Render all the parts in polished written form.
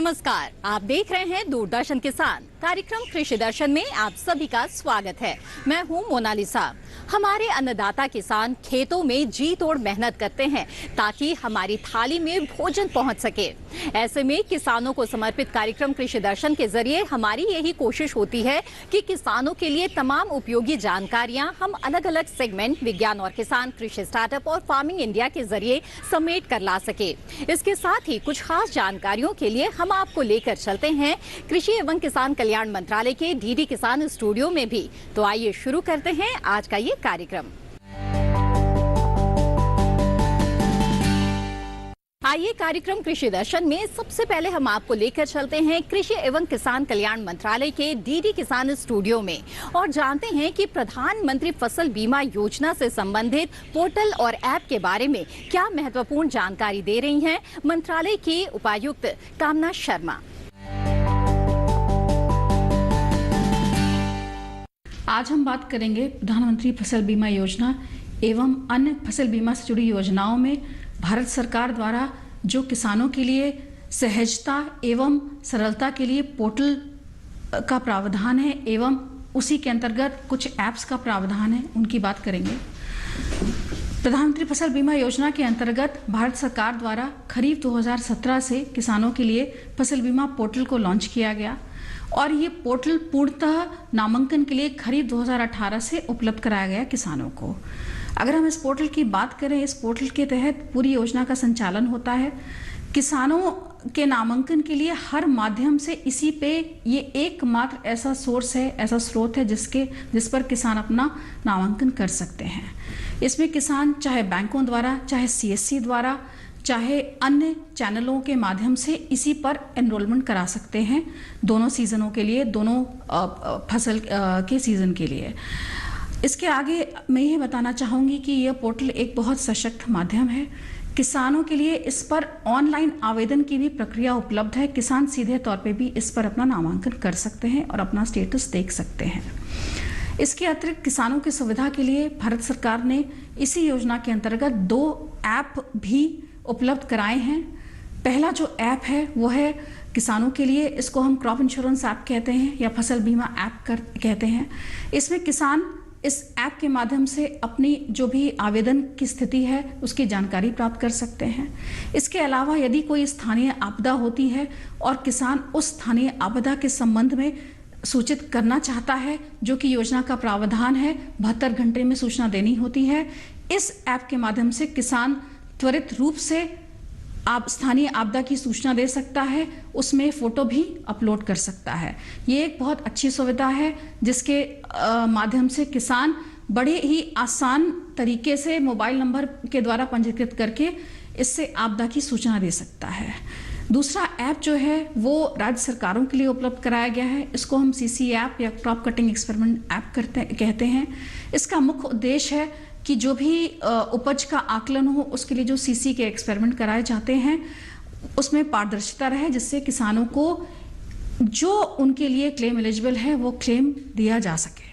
नमस्कार, आप देख रहे हैं दूरदर्शन किसान। कार्यक्रम कृषि दर्शन में आप सभी का स्वागत है। मैं हूं मोनालिसा। हमारे अन्नदाता किसान खेतों में जी तोड़ मेहनत करते हैं ताकि हमारी थाली में भोजन पहुंच सके। ऐसे में किसानों को समर्पित कार्यक्रम कृषि दर्शन के जरिए हमारी यही कोशिश होती है कि किसानों के लिए तमाम उपयोगी जानकारियां हम अलग अलग सेगमेंट विज्ञान और किसान, कृषि स्टार्टअप और फार्मिंग इंडिया के जरिए समेट कर ला सके। इसके साथ ही कुछ खास जानकारियों के लिए हम आपको लेकर चलते हैं कृषि एवं किसान कल्याण मंत्रालय के डीडी किसान स्टूडियो में भी। तो आइए शुरू करते हैं आज का ये कार्यक्रम। आइए कार्यक्रम कृषि दर्शन में सबसे पहले हम आपको लेकर चलते हैं कृषि एवं किसान कल्याण मंत्रालय के डीडी किसान स्टूडियो में और जानते हैं कि प्रधानमंत्री फसल बीमा योजना से संबंधित पोर्टल और ऐप के बारे में क्या महत्वपूर्ण जानकारी दे रही हैं मंत्रालय की उपायुक्त कामना शर्मा। आज हम बात करेंगे प्रधानमंत्री फसल बीमा योजना एवं अन्य फसल बीमा से जुड़ी योजनाओं में भारत सरकार द्वारा जो किसानों के लिए सहजता एवं सरलता के लिए पोर्टल का प्रावधान है एवं उसी के अंतर्गत कुछ ऐप्स का प्रावधान है, उनकी बात करेंगे। प्रधानमंत्री फसल बीमा योजना के अंतर्गत भारत सरकार द्वारा खरीफ 2017 से किसानों के लिए फसल बीमा पोर्टल को लॉन्च किया गया और ये पोर्टल पूर्णतः नामांकन के लिए खरीफ 2018 से उपलब्ध कराया गया किसानों को। अगर हम इस पोर्टल की बात करें, इस पोर्टल के तहत पूरी योजना का संचालन होता है। किसानों के नामांकन के लिए हर माध्यम से इसी पे ये एकमात्र ऐसा सोर्स है, ऐसा स्रोत है जिस पर किसान अपना नामांकन कर सकते हैं। इसमें किसान चाहे बैंकों द्वारा, चाहे CSC द्वारा, चाहे अन्य चैनलों के माध्यम से इसी पर एनरोलमेंट करा सकते हैं दोनों सीजनों के लिए, दोनों फसल के सीजन के लिए। इसके आगे मैं ये बताना चाहूँगी कि यह पोर्टल एक बहुत सशक्त माध्यम है। किसानों के लिए इस पर ऑनलाइन आवेदन की भी प्रक्रिया उपलब्ध है। किसान सीधे तौर पे भी इस पर अपना नामांकन कर सकते हैं और अपना स्टेटस देख सकते हैं। इसके अतिरिक्त किसानों की सुविधा के लिए भारत सरकार ने इसी योजना के अंतर्गत 2 ऐप भी उपलब्ध कराए हैं। पहला जो ऐप है वो है किसानों के लिए, इसको हम क्रॉप इंश्योरेंस ऐप कहते हैं या फसल बीमा ऐप कहते हैं। इसमें किसान इस ऐप के माध्यम से अपनी जो भी आवेदन की स्थिति है उसकी जानकारी प्राप्त कर सकते हैं। इसके अलावा यदि कोई स्थानीय आपदा होती है और किसान उस स्थानीय आपदा के संबंध में सूचित करना चाहता है, जो कि योजना का प्रावधान है, 72 घंटे में सूचना देनी होती है। इस ऐप के माध्यम से किसान त्वरित रूप से आप स्थानीय आपदा की सूचना दे सकता है, उसमें फोटो भी अपलोड कर सकता है। ये एक बहुत अच्छी सुविधा है जिसके माध्यम से किसान बड़े ही आसान तरीके से मोबाइल नंबर के द्वारा पंजीकृत करके इससे आपदा की सूचना दे सकता है। दूसरा ऐप जो है वो राज्य सरकारों के लिए उपलब्ध कराया गया है। इसको हम CC ऐप या क्रॉप कटिंग एक्सपेरिमेंट ऐप कहते हैं। इसका मुख्य उद्देश्य है कि जो भी उपज का आकलन हो उसके लिए जो CC के एक्सपेरिमेंट कराए जाते हैं उसमें पारदर्शिता रहे, जिससे किसानों को जो उनके लिए क्लेम एलिजिबल है वो क्लेम दिया जा सके।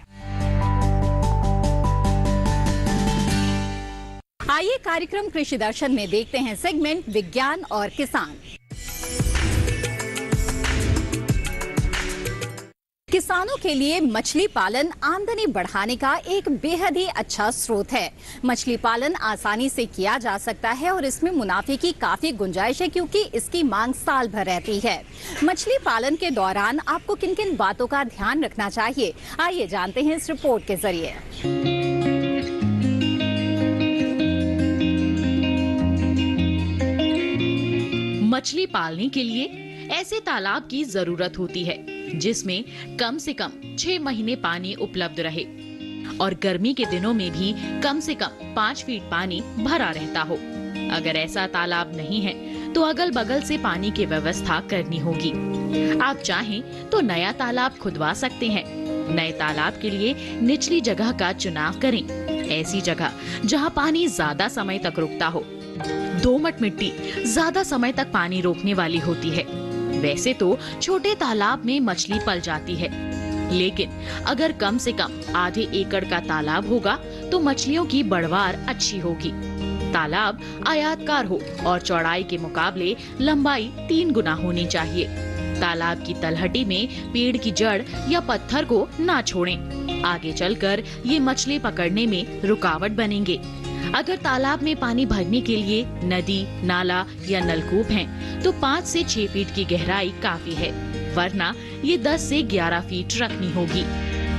आइए कार्यक्रम कृषि दर्शन में देखते हैं सेगमेंट विज्ञान और किसान। किसानों के लिए मछली पालन आमदनी बढ़ाने का एक बेहद ही अच्छा स्रोत है। मछली पालन आसानी से किया जा सकता है और इसमें मुनाफे की काफी गुंजाइश है क्योंकि इसकी मांग साल भर रहती है। मछली पालन के दौरान आपको किन किन बातों का ध्यान रखना चाहिए, आइए जानते हैं इस रिपोर्ट के जरिए। मछली पालने के लिए ऐसे तालाब की जरूरत होती है जिसमें कम से कम 6 महीने पानी उपलब्ध रहे और गर्मी के दिनों में भी कम से कम 5 फीट पानी भरा रहता हो। अगर ऐसा तालाब नहीं है तो अगल बगल से पानी की व्यवस्था करनी होगी। आप चाहें तो नया तालाब खुदवा सकते हैं। नए तालाब के लिए निचली जगह का चुनाव करें, ऐसी जगह जहां पानी ज्यादा समय तक रुकता हो। दोमट मिट्टी ज्यादा समय तक पानी रोकने वाली होती है। वैसे तो छोटे तालाब में मछली पल जाती है, लेकिन अगर कम से कम आधे एकड़ का तालाब होगा तो मछलियों की बढ़वार अच्छी होगी। तालाब आयताकार हो और चौड़ाई के मुकाबले लंबाई 3 गुना होनी चाहिए। तालाब की तलहटी में पेड़ की जड़ या पत्थर को ना छोड़ें। आगे चलकर ये मछली पकड़ने में रुकावट बनेंगे। अगर तालाब में पानी भरने के लिए नदी, नाला या नलकूप हैं, तो 5 से 6 फीट की गहराई काफी है, वरना ये 10 से 11 फीट रखनी होगी।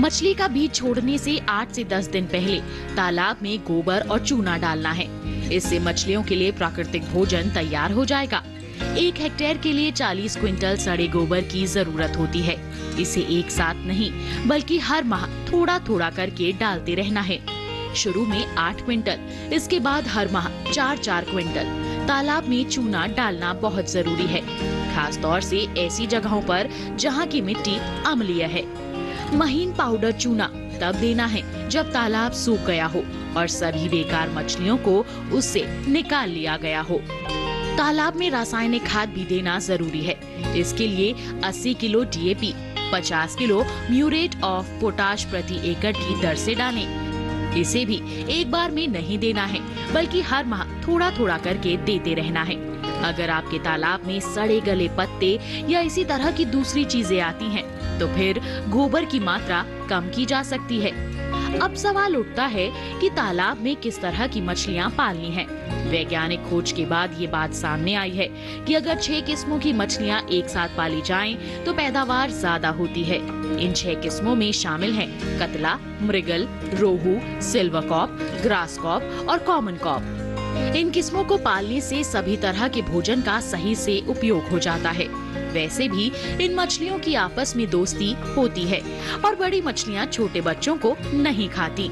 मछली का बीज छोड़ने से 8 से 10 दिन पहले तालाब में गोबर और चूना डालना है। इससे मछलियों के लिए प्राकृतिक भोजन तैयार हो जाएगा। 1 हेक्टेयर के लिए 40 क्विंटल सड़े गोबर की जरूरत होती है। इसे एक साथ नहीं बल्कि हर माह थोड़ा थोड़ा करके डालते रहना है। शुरू में 8 क्विंटल, इसके बाद हर माह 4-4 क्विंटल। तालाब में चूना डालना बहुत जरूरी है, खास तौर से ऐसी जगहों पर जहाँ की मिट्टी अम्लीय है। महीन पाउडर चूना तब देना है जब तालाब सूख गया हो और सभी बेकार मछलियों को उससे निकाल लिया गया हो। तालाब में रासायनिक खाद भी देना जरूरी है। इसके लिए 80 kilo DAP, 50 kilo muriate of potash प्रति एकड़ की दर से डालें। इसे भी एक बार में नहीं देना है, बल्कि हर माह थोड़ा थोड़ा करके देते रहना है। अगर आपके तालाब में सड़े गले पत्ते या इसी तरह की दूसरी चीजें आती हैं, तो फिर गोबर की मात्रा कम की जा सकती है। अब सवाल उठता है कि तालाब में किस तरह की मछलियां पालनी हैं। वैज्ञानिक खोज के बाद ये बात सामने आई है कि अगर 6 किस्मों की मछलियां एक साथ पाली जाएं, तो पैदावार ज्यादा होती है। इन 6 किस्मों में शामिल हैं कतला, मृगल, रोहू, सिल्वर कॉप, ग्रास कॉप और कॉमन कॉप। इन किस्मों को पालने से सभी तरह के भोजन का सही से उपयोग हो जाता है। वैसे भी इन मछलियों की आपस में दोस्ती होती है और बड़ी मछलियां छोटे बच्चों को नहीं खाती।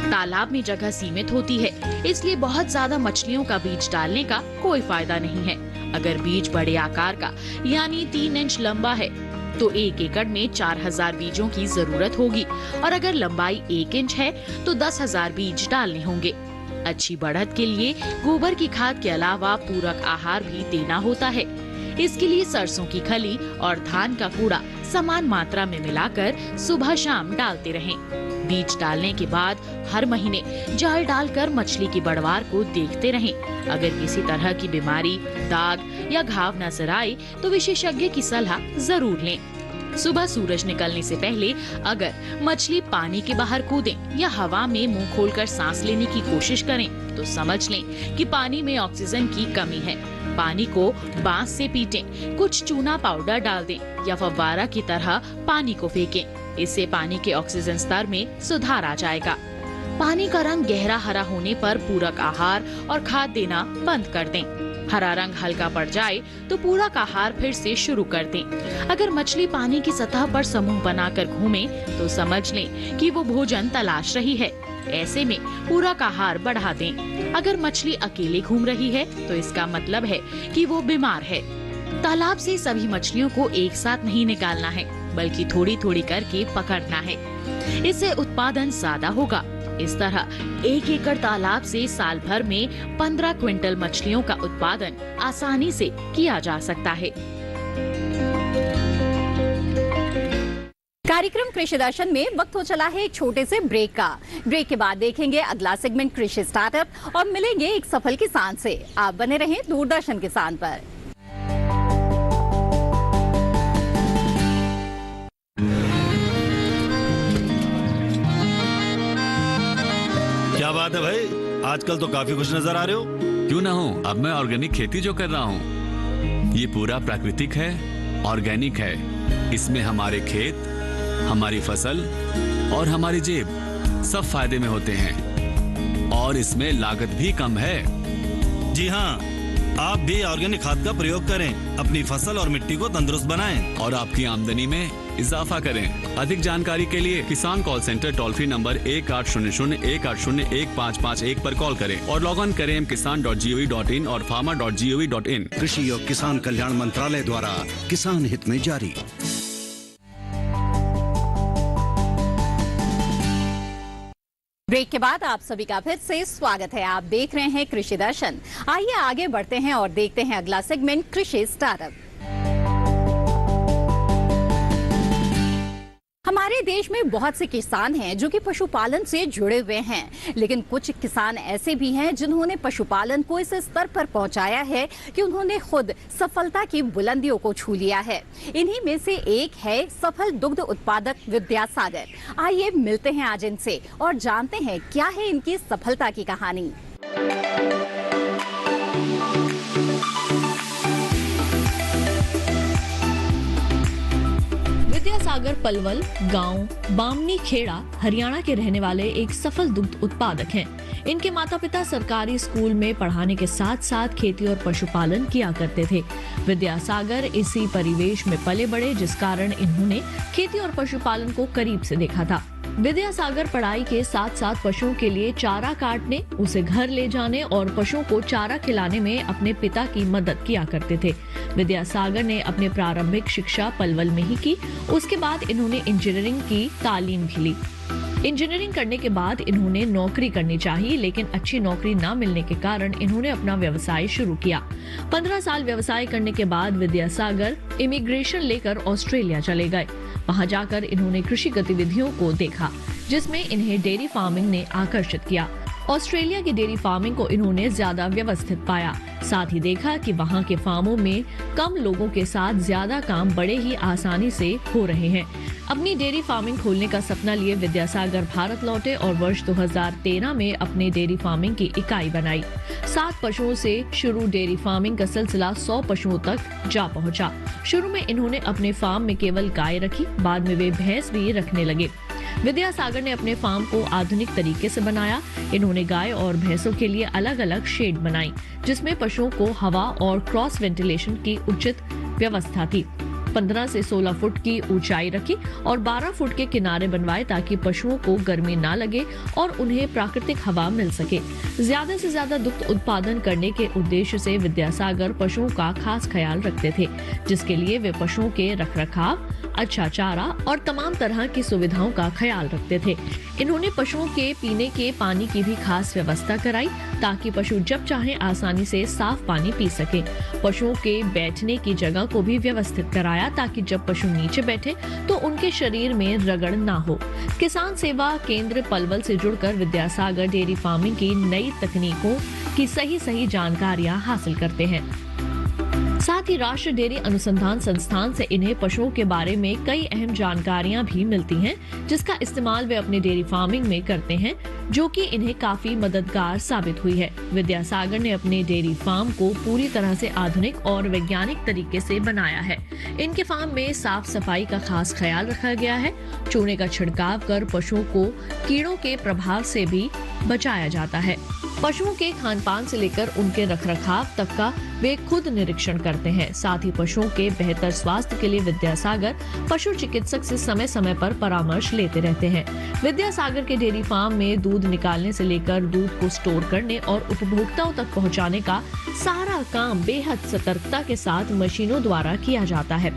तालाब में जगह सीमित होती है, इसलिए बहुत ज्यादा मछलियों का बीज डालने का कोई फायदा नहीं है। अगर बीज बड़े आकार का यानी 3 इंच लंबा है, तो 1 एकड़ में 4000 बीजों की जरूरत होगी और अगर लंबाई 1 इंच है तो 10,000 बीज डालने होंगे। अच्छी बढ़त के लिए गोबर की खाद के अलावा पूरक आहार भी देना होता है। इसके लिए सरसों की खली और धान का कूड़ा समान मात्रा में मिलाकर सुबह शाम डालते रहें। बीज डालने के बाद हर महीने जाल डालकर मछली की बढ़वार को देखते रहें। अगर किसी तरह की बीमारी, दाग या घाव नजर आए तो विशेषज्ञ की सलाह जरूर लें। सुबह सूरज निकलने से पहले अगर मछली पानी के बाहर कूदे या हवा में मुंह खोलकर सांस लेने की कोशिश करें, तो समझ लें कि पानी में ऑक्सीजन की कमी है। पानी को बांस से पीटें, कुछ चूना पाउडर डाल दें या फव्वारा की तरह पानी को फेंकें। इससे पानी के ऑक्सीजन स्तर में सुधार आ जाएगा। पानी का रंग गहरा हरा होने पर पूरक आहार और खाद देना बंद कर दें। हरा रंग हल्का पड़ जाए तो पूरक आहार फिर से शुरू कर दें। अगर मछली पानी की सतह पर समूह बनाकर घूमे, तो समझ लें कि वो भोजन तलाश रही है। ऐसे में पूरक आहार बढ़ा दें। अगर मछली अकेले घूम रही है, तो इसका मतलब है कि वो बीमार है। तालाब से सभी मछलियों को एक साथ नहीं निकालना है, बल्कि थोड़ी थोड़ी करके पकड़ना है। इससे उत्पादन ज्यादा होगा। इस तरह 1 एकड़ तालाब से साल भर में 15 क्विंटल मछलियों का उत्पादन आसानी से किया जा सकता है। कार्यक्रम कृषि दर्शन में वक्त हो चला है एक छोटे से ब्रेक का। ब्रेक के बाद देखेंगे अगला सेगमेंट कृषि स्टार्टअप और मिलेंगे एक सफल किसान से। आप बने रहें दूरदर्शन किसान पर। क्या बात है भाई, आजकल तो काफी खुश नजर आ रहे हो। क्यों ना हो, अब मैं ऑर्गेनिक खेती जो कर रहा हूँ, ये पूरा प्राकृतिक है, ऑर्गेनिक है। इसमें हमारे खेत, हमारी फसल और हमारी जेब सब फायदे में होते हैं और इसमें लागत भी कम है। जी हाँ, आप भी ऑर्गेनिक खाद का प्रयोग करें, अपनी फसल और मिट्टी को तंदुरुस्त बनाएं और आपकी आमदनी में इजाफा करें। अधिक जानकारी के लिए किसान call centre toll free number 1800-180-1551 पर कॉल करें और लॉग ऑन करें kisan.gov.in और farmer.gov.in। कृषि और किसान कल्याण मंत्रालय द्वारा किसान हित में जारी। ब्रेक के बाद आप सभी का फिर से स्वागत है। आप देख रहे हैं कृषि दर्शन। आइए आगे बढ़ते हैं और देखते हैं अगला सेगमेंट कृषि स्टार्टअप। हमारे देश में बहुत से किसान हैं जो कि पशुपालन से जुड़े हुए हैं, लेकिन कुछ किसान ऐसे भी हैं जिन्होंने पशुपालन को इस स्तर पर पहुंचाया है कि उन्होंने खुद सफलता की बुलंदियों को छू लिया है। इन्हीं में से एक है सफल दुग्ध उत्पादक विद्यासागर। आइए मिलते हैं आज इनसे और जानते हैं क्या है इनकी सफलता की कहानी। विद्यासागर पलवल गांव बामनी खेड़ा हरियाणा के रहने वाले एक सफल दुग्ध उत्पादक हैं। इनके माता पिता सरकारी स्कूल में पढ़ाने के साथ साथ खेती और पशुपालन किया करते थे। विद्यासागर इसी परिवेश में पले बड़े, जिस कारण इन्होंने खेती और पशुपालन को करीब से देखा था। विद्यासागर पढ़ाई के साथ साथ पशुओं के लिए चारा काटने, उसे घर ले जाने और पशुओं को चारा खिलाने में अपने पिता की मदद किया करते थे। विद्यासागर ने अपनी प्रारंभिक शिक्षा पलवल में ही की। उसके बाद इन्होंने इंजीनियरिंग की तालीम भी ली। इंजीनियरिंग करने के बाद इन्होंने नौकरी करनी चाहिए, लेकिन अच्छी नौकरी न मिलने के कारण इन्होंने अपना व्यवसाय शुरू किया। 15 साल व्यवसाय करने के बाद विद्यासागर इमिग्रेशन लेकर ऑस्ट्रेलिया चले गए। वहां जाकर इन्होंने कृषि गतिविधियों को देखा, जिसमें इन्हें डेयरी फार्मिंग ने आकर्षित किया। ऑस्ट्रेलिया की डेयरी फार्मिंग को इन्होंने ज्यादा व्यवस्थित पाया। साथ ही देखा कि वहां के फार्मों में कम लोगों के साथ ज्यादा काम बड़े ही आसानी से हो रहे हैं। अपनी डेयरी फार्मिंग खोलने का सपना लिए विद्यासागर भारत लौटे और वर्ष 2013 में अपने डेयरी फार्मिंग की इकाई बनाई। 7 पशुओं से शुरू डेयरी फार्मिंग का सिलसिला 100 पशुओं तक जा पहुंचा। शुरू में इन्होंने अपने फार्म में केवल गाय रखी, बाद में वे भैंस भी रखने लगे। विद्यासागर ने अपने फार्म को आधुनिक तरीके से बनाया। इन्होंने गाय और भैंसों के लिए अलग अलग शेड बनाई, जिसमें पशुओं को हवा और क्रॉस वेंटिलेशन की उचित व्यवस्था थी। 15 से 16 फुट की ऊंचाई रखी और 12 फुट के किनारे बनवाए ताकि पशुओं को गर्मी ना लगे और उन्हें प्राकृतिक हवा मिल सके। ज्यादा से ज्यादा दुग्ध उत्पादन करने के उद्देश्य से विद्यासागर पशुओं का खास ख्याल रखते थे, जिसके लिए वे पशुओं के रखरखाव, अच्छा चारा और तमाम तरह की सुविधाओं का ख्याल रखते थे। इन्होंने पशुओं के पीने के पानी की भी खास व्यवस्था कराई ताकि पशु जब चाहे आसानी से साफ पानी पी सके। पशुओं के बैठने की जगह को भी व्यवस्थित कराया ताकि जब पशु नीचे बैठे तो उनके शरीर में रगड़ ना हो। किसान सेवा केंद्र पलवल से जुड़कर विद्यासागर डेयरी फार्मिंग की नई तकनीकों की सही जानकारियां हासिल करते हैं। साथ ही राष्ट्रीय डेयरी अनुसंधान संस्थान से इन्हें पशुओं के बारे में कई अहम जानकारियां भी मिलती हैं, जिसका इस्तेमाल वे अपने डेयरी फार्मिंग में करते हैं, जो कि इन्हें काफी मददगार साबित हुई है। विद्यासागर ने अपने डेयरी फार्म को पूरी तरह से आधुनिक और वैज्ञानिक तरीके से बनाया है। इनके फार्म में साफ सफाई का खास ख्याल रखा गया है। चूने का छिड़काव कर पशुओं को कीड़ों के प्रभाव से भी बचाया जाता है। पशुओं के खान पान से लेकर उनके रखरखाव तक का वे खुद निरीक्षण करते हैं। साथ ही पशुओं के बेहतर स्वास्थ्य के लिए विद्यासागर पशु चिकित्सक से समय समय पर परामर्श लेते रहते हैं। विद्यासागर के डेयरी फार्म में दूध निकालने से लेकर दूध को स्टोर करने और उपभोक्ताओं तक पहुंचाने का सारा काम बेहद सतर्कता के साथ मशीनों द्वारा किया जाता है।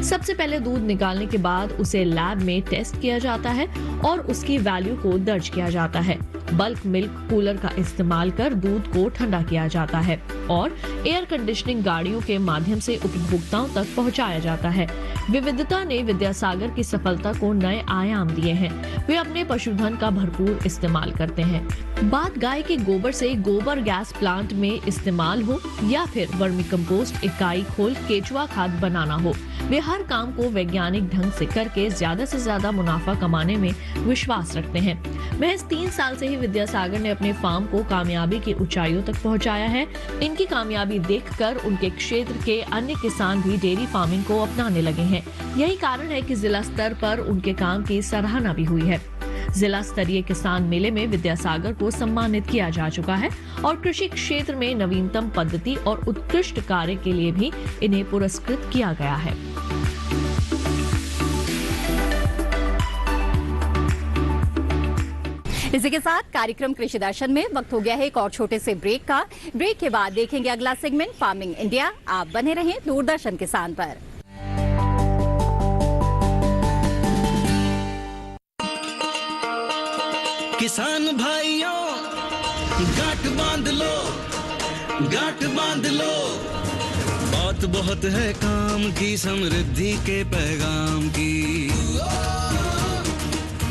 सबसे पहले दूध निकालने के बाद उसे लैब में टेस्ट किया जाता है और उसकी वैल्यू को दर्ज किया जाता है। बल्क मिल्क कूलर का इस्तेमाल कर दूध को ठंडा किया जाता है और एयर कंडीशनिंग गाड़ियों के माध्यम से उपभोक्ताओं तक पहुंचाया जाता है। विविधता ने विद्यासागर की सफलता को नए आयाम दिए हैं। वे अपने पशुधन का भरपूर इस्तेमाल करते हैं। बात गाय के गोबर से गोबर गैस प्लांट में इस्तेमाल हो या फिर वर्मी कंपोस्ट इकाई खोल केचुआ खाद बनाना हो, वे हर काम को वैज्ञानिक ढंग से करके ज्यादा से ज्यादा मुनाफा कमाने में विश्वास रखते हैं। महज 3 साल से ही विद्यासागर ने अपने फार्म को कामयाबी की ऊंचाइयों तक पहुंचाया है। इनकी कामयाबी देखकर उनके क्षेत्र के अन्य किसान भी डेयरी फार्मिंग को अपनाने लगे हैं। यही कारण है कि जिला स्तर पर उनके काम की सराहना भी हुई है। जिला स्तरीय किसान मेले में विद्यासागर को सम्मानित किया जा चुका है और कृषि क्षेत्र में नवीनतम पद्धति और उत्कृष्ट कार्य के लिए भी इन्हें पुरस्कृत किया गया है। इसी के साथ कार्यक्रम कृषि दर्शन में वक्त हो गया है एक और छोटे से ब्रेक का। ब्रेक के बाद देखेंगे अगला सेगमेंट फार्मिंग इंडिया। आप बने रहें दूरदर्शन किसान पर। किसान भाइयों गांठ बांध लो, गांठ बांध लो, बात बहुत है काम की, समृद्धि के पैगाम की।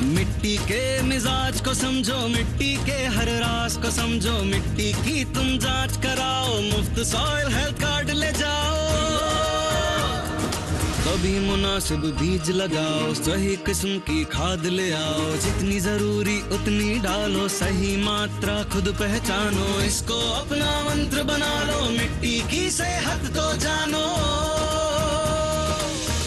मिट्टी के मिजाज को समझो, मिट्टी के हर राज को समझो, मिट्टी की तुम जांच कराओ, मुफ्त सॉइल हेल्थ कार्ड ले जाओ। कभी मुनासिब बीज लगाओ, सही किस्म की खाद ले आओ, जितनी जरूरी उतनी डालो, सही मात्रा खुद पहचानो, इसको अपना मंत्र बना लो, मिट्टी की सेहत को जानो।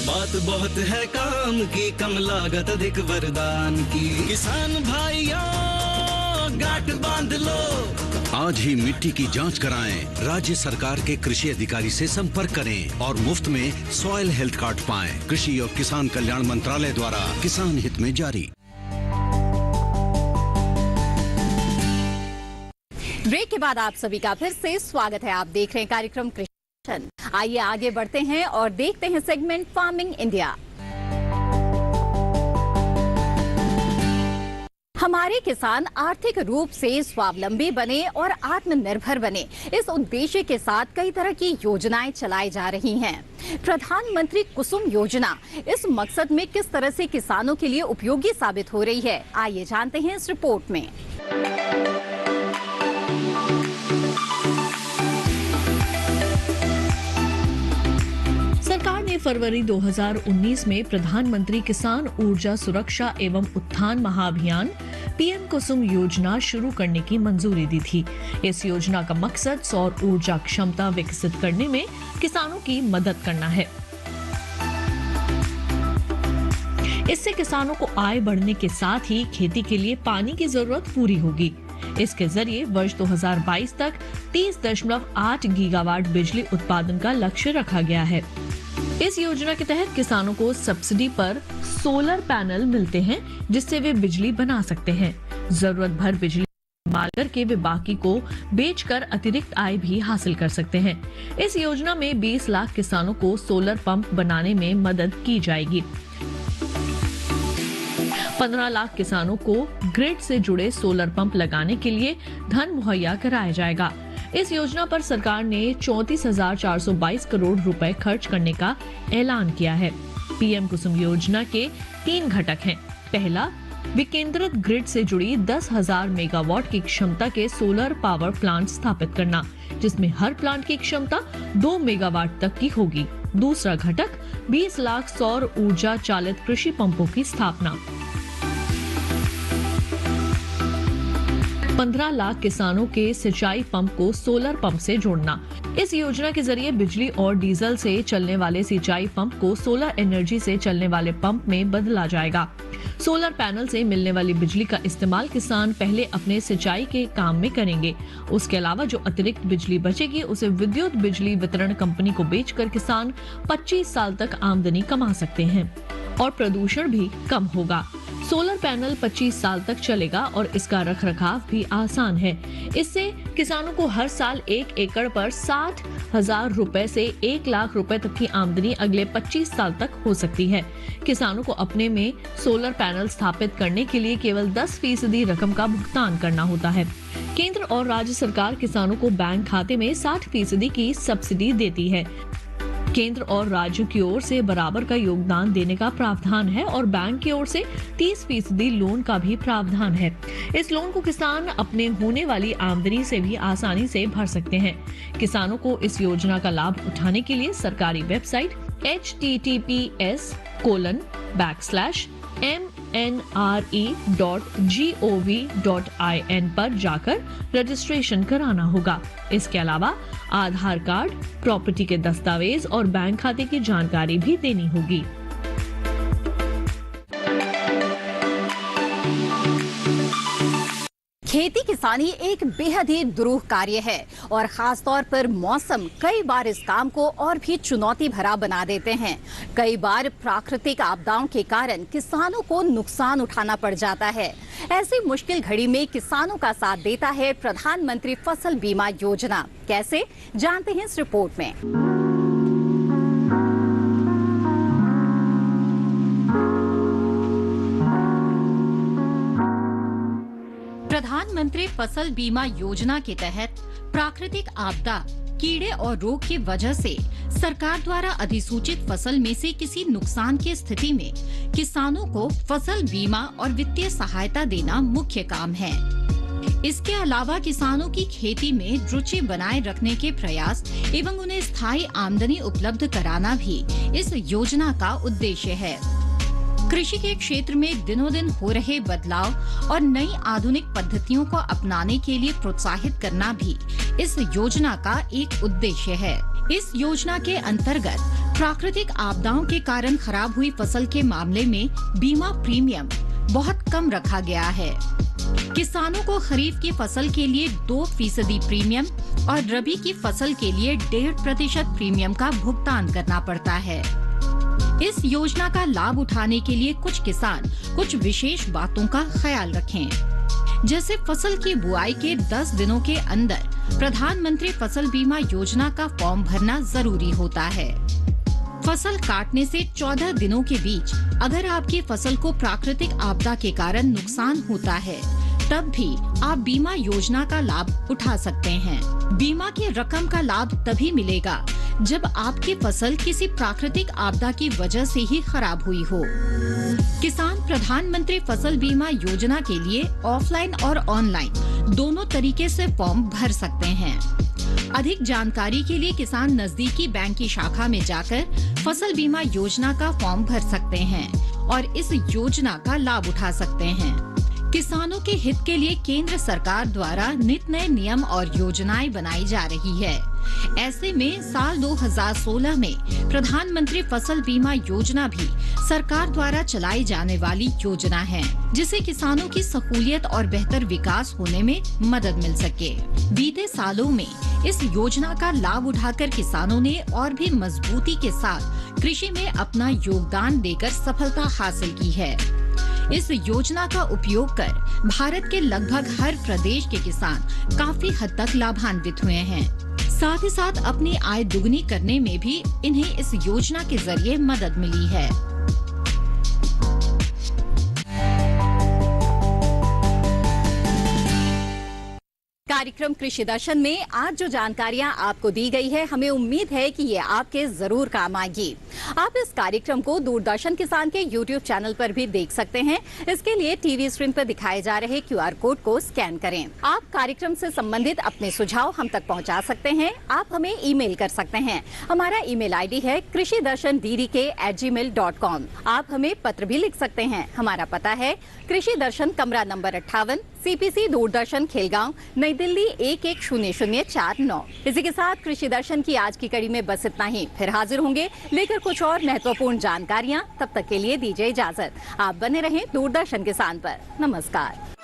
बात बहुत है काम की, कम लागत अधिक वरदान की, किसान भाइयों गांठ बांध लो। आज ही मिट्टी की जांच कराएं, राज्य सरकार के कृषि अधिकारी से संपर्क करें और मुफ्त में सॉइल हेल्थ कार्ड पाएं। कृषि और किसान कल्याण मंत्रालय द्वारा किसान हित में जारी। ब्रेक के बाद आप सभी का फिर से स्वागत है। आप देख रहे हैं कार्यक्रम कृषि दर्शन। आइए आगे बढ़ते हैं और देखते हैं सेगमेंट फार्मिंग इंडिया। हमारे किसान आर्थिक रूप से स्वावलंबी बने और आत्मनिर्भर बने, इस उद्देश्य के साथ कई तरह की योजनाएं चलाई जा रही हैं। प्रधानमंत्री कुसुम योजना इस मकसद में किस तरह से किसानों के लिए उपयोगी साबित हो रही है, आइए जानते हैं इस रिपोर्ट में। सरकार ने फरवरी 2019 में प्रधानमंत्री किसान ऊर्जा सुरक्षा एवं उत्थान महाअभियान पीएम कुसुम योजना शुरू करने की मंजूरी दी थी। इस योजना का मकसद सौर ऊर्जा क्षमता विकसित करने में किसानों की मदद करना है। इससे किसानों को आय बढ़ने के साथ ही खेती के लिए पानी की जरूरत पूरी होगी। इसके जरिए वर्ष 2022 तक 30.8 गीगावाट बिजली उत्पादन का लक्ष्य रखा गया है। इस योजना के तहत किसानों को सब्सिडी पर सोलर पैनल मिलते हैं, जिससे वे बिजली बना सकते हैं। जरूरत भर बिजली इस्तेमाल करके वे बाकी को बेचकर अतिरिक्त आय भी हासिल कर सकते हैं। इस योजना में 20 लाख किसानों को सोलर पंप बनाने में मदद की जाएगी। 15 लाख किसानों को ग्रिड से जुड़े सोलर पंप लगाने के लिए धन मुहैया कराया जाएगा। इस योजना पर सरकार ने 34,422 करोड़ रुपए खर्च करने का ऐलान किया है। पीएम कुसुम योजना के 3 घटक हैं। पहला, विकेंद्रित ग्रिड से जुड़ी 10,000 मेगावाट की क्षमता के सोलर पावर प्लांट स्थापित करना, जिसमें हर प्लांट की क्षमता 2 मेगावाट तक की होगी। दूसरा घटक 20 लाख सौर ऊर्जा चालित कृषि पंपों की स्थापना। 15 लाख किसानों के सिंचाई पंप को सोलर पंप से जोड़ना। इस योजना के जरिए बिजली और डीजल से चलने वाले सिंचाई पंप को सोलर एनर्जी से चलने वाले पंप में बदला जाएगा। सोलर पैनल से मिलने वाली बिजली का इस्तेमाल किसान पहले अपने सिंचाई के काम में करेंगे। उसके अलावा जो अतिरिक्त बिजली बचेगी उसे विद्युत बिजली वितरण कंपनी को बेचकर किसान 25 साल तक आमदनी कमा सकते हैं और प्रदूषण भी कम होगा। सोलर पैनल 25 साल तक चलेगा और इसका रखरखाव भी आसान है। इससे किसानों को हर साल 1 एकड़ पर 60,000 रुपए से 1 लाख रुपए तक की आमदनी अगले 25 साल तक हो सकती है। किसानों को अपने में सोलर पैनल स्थापित करने के लिए केवल 10% रकम का भुगतान करना होता है। केंद्र और राज्य सरकार किसानों को बैंक खाते में 60% की सब्सिडी देती है। केंद्र और राज्य की ओर से बराबर का योगदान देने का प्रावधान है और बैंक की ओर से 30% लोन का भी प्रावधान है। इस लोन को किसान अपने होने वाली आमदनी से भी आसानी से भर सकते हैं। किसानों को इस योजना का लाभ उठाने के लिए सरकारी वेबसाइट https://mnre.gov.in पर जाकर रजिस्ट्रेशन कराना होगा। इसके अलावा आधार कार्ड, प्रॉपर्टी के दस्तावेज और बैंक खाते की जानकारी भी देनी होगी। खेती किसानी एक बेहद ही दुरूह कार्य है और खास तौर पर मौसम कई बार इस काम को और भी चुनौती भरा बना देते हैं। कई बार प्राकृतिक आपदाओं के कारण किसानों को नुकसान उठाना पड़ जाता है। ऐसी मुश्किल घड़ी में किसानों का साथ देता है प्रधानमंत्री फसल बीमा योजना। कैसे, जानते हैं इस रिपोर्ट में। प्रधानमंत्री फसल बीमा योजना के तहत प्राकृतिक आपदा, कीड़े और रोग की वजह से सरकार द्वारा अधिसूचित फसल में से किसी नुकसान की स्थिति में किसानों को फसल बीमा और वित्तीय सहायता देना मुख्य काम है। इसके अलावा किसानों की खेती में रुचि बनाए रखने के प्रयास एवं उन्हें स्थायी आमदनी उपलब्ध कराना भी इस योजना का उद्देश्य है। कृषि के क्षेत्र में दिनों दिन हो रहे बदलाव और नई आधुनिक पद्धतियों को अपनाने के लिए प्रोत्साहित करना भी इस योजना का एक उद्देश्य है। इस योजना के अंतर्गत प्राकृतिक आपदाओं के कारण खराब हुई फसल के मामले में बीमा प्रीमियम बहुत कम रखा गया है। किसानों को खरीफ की फसल के लिए 2% प्रीमियम और रबी की फसल के लिए 1.5% प्रीमियम का भुगतान करना पड़ता है। इस योजना का लाभ उठाने के लिए कुछ किसान कुछ विशेष बातों का ख्याल रखें। जैसे फसल की बुआई के 10 दिनों के अंदर प्रधानमंत्री फसल बीमा योजना का फॉर्म भरना जरूरी होता है। फसल काटने से 14 दिनों के बीच अगर आपकी फसल को प्राकृतिक आपदा के कारण नुकसान होता है, तब भी आप बीमा योजना का लाभ उठा सकते हैं। बीमा की रकम का लाभ तभी मिलेगा जब आपकी फसल किसी प्राकृतिक आपदा की वजह से ही खराब हुई हो। किसान प्रधानमंत्री फसल बीमा योजना के लिए ऑफलाइन और ऑनलाइन दोनों तरीके से फॉर्म भर सकते हैं। अधिक जानकारी के लिए किसान नजदीकी बैंक की शाखा में जाकर फसल बीमा योजना का फॉर्म भर सकते हैं और इस योजना का लाभ उठा सकते हैं। किसानों के हित के लिए केंद्र सरकार द्वारा नित नए नियम और योजनाएं बनाई जा रही है। ऐसे में साल 2016 में प्रधानमंत्री फसल बीमा योजना भी सरकार द्वारा चलाई जाने वाली योजना है, जिससे किसानों की सहूलियत और बेहतर विकास होने में मदद मिल सके। बीते सालों में इस योजना का लाभ उठाकर किसानों ने और भी मजबूती के साथ कृषि में अपना योगदान देकर सफलता हासिल की है। इस योजना का उपयोग कर भारत के लगभग हर प्रदेश के किसान काफी हद तक लाभान्वित हुए हैं। साथ ही साथ अपनी आय दुगनी करने में भी इन्हें इस योजना के जरिए मदद मिली है। कार्यक्रम कृषि दर्शन में आज जो जानकारियां आपको दी गई है, हमें उम्मीद है कि ये आपके जरूर काम आएगी। आप इस कार्यक्रम को दूरदर्शन किसान के YouTube चैनल पर भी देख सकते हैं। इसके लिए टीवी स्क्रीन पर दिखाए जा रहे QR कोड को स्कैन करें। आप कार्यक्रम से संबंधित अपने सुझाव हम तक पहुंचा सकते हैं। आप हमें ईमेल कर सकते हैं। हमारा ईमेल ID है krishidarshandrk@gmail.com। आप हमें पत्र भी लिख सकते हैं। हमारा पता है कृषि दर्शन, कमरा नंबर 58, CPC दूरदर्शन, खेलगांव, नई दिल्ली 110049। इसी के साथ कृषि दर्शन की आज की कड़ी में बस इतना ही। फिर हाजिर होंगे लेकर कुछ और महत्वपूर्ण जानकारियां। तब तक के लिए दीजिए इजाजत। आप बने रहें दूरदर्शन किसान पर। नमस्कार।